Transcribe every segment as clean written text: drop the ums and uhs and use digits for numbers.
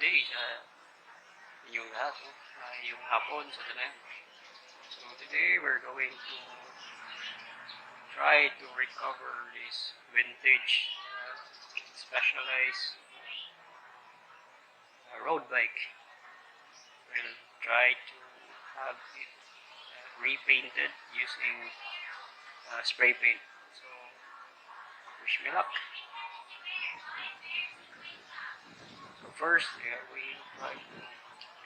day sa inyong lahat, yung hapon sa tanan. So today we're going to try to recover this vintage specialized road bike. We'll try to have it repainted using spray paint. So wish me luck. So first, we try to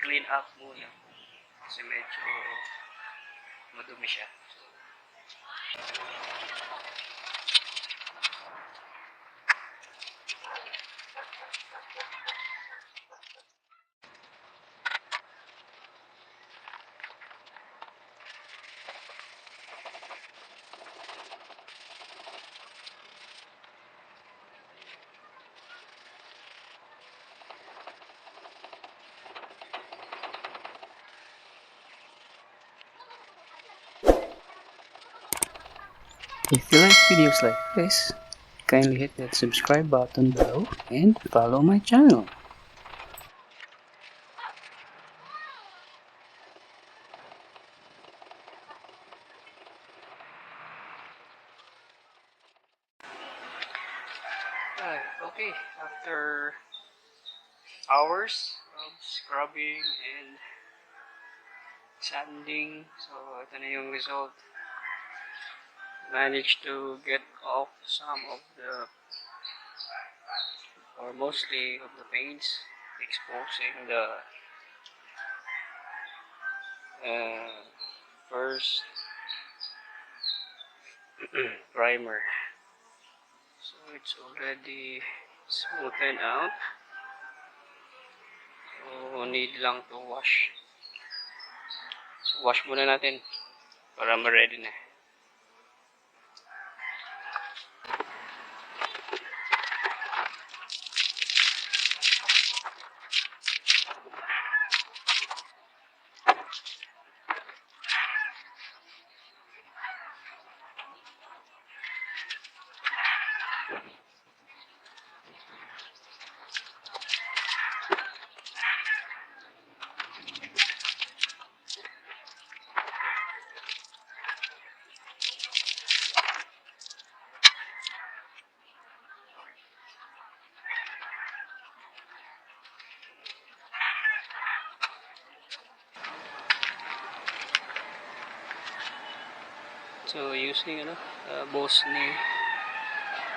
clean up muna kasi medyo madumi siya. If you like videos like this, kindly hit that subscribe button below and follow my channel. Okay, after hours of scrubbing and sanding, so ito na yung result. Managed to get off some of the, or mostly of the paints, exposing the first primer. So it's already smoothened out, so need lang to wash. So wash muna natin para ma-ready na. So using Bosny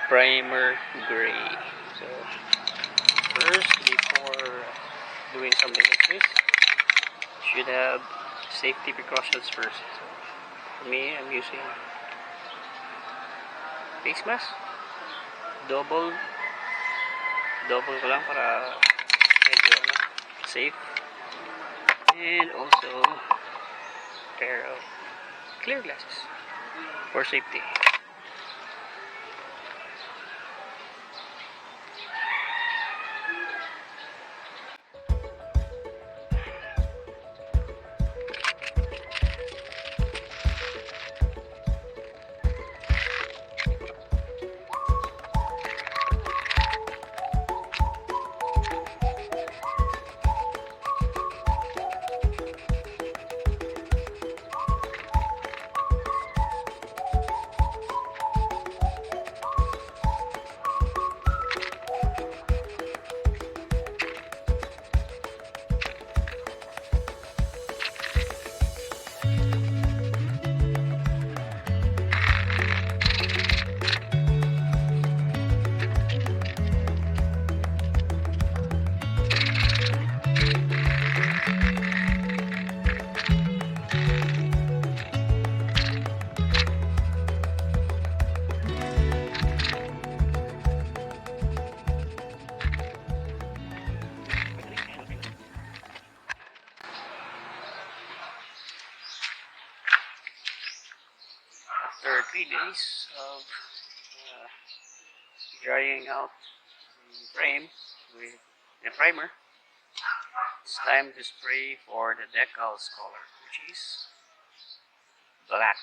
primer gray. So first, before doing something like this, you should have safety precautions first. So for me, I'm using face mask. Double ko lang para medyo safe. And also pair of clear glasses for safety. After 3 days of drying out the frame with the primer, it's time to spray for the decals color, which is black.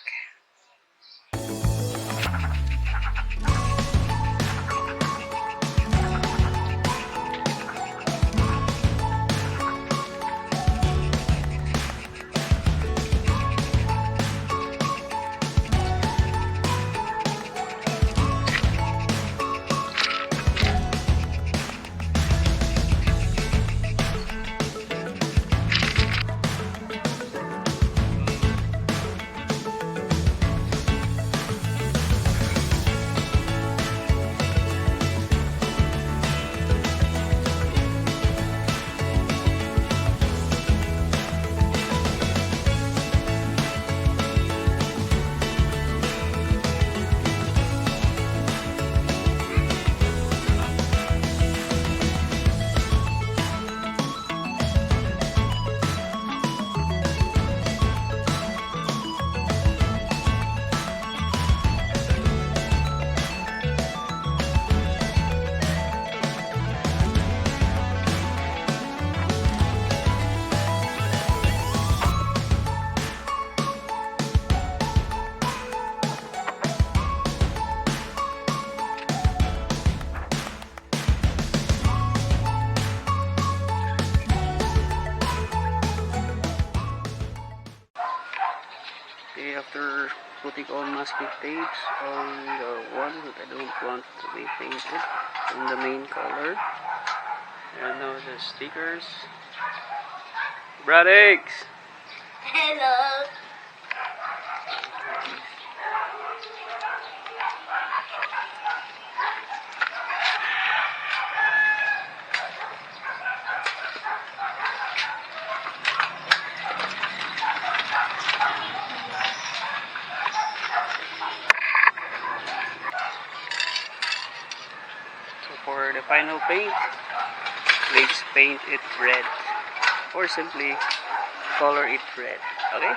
putting on masking tapes on the ones that I don't want to be painted in the main color. And now the stickers. Brad X! Hello. So for the final paint, let's paint it red. Or simply color it red. Okay?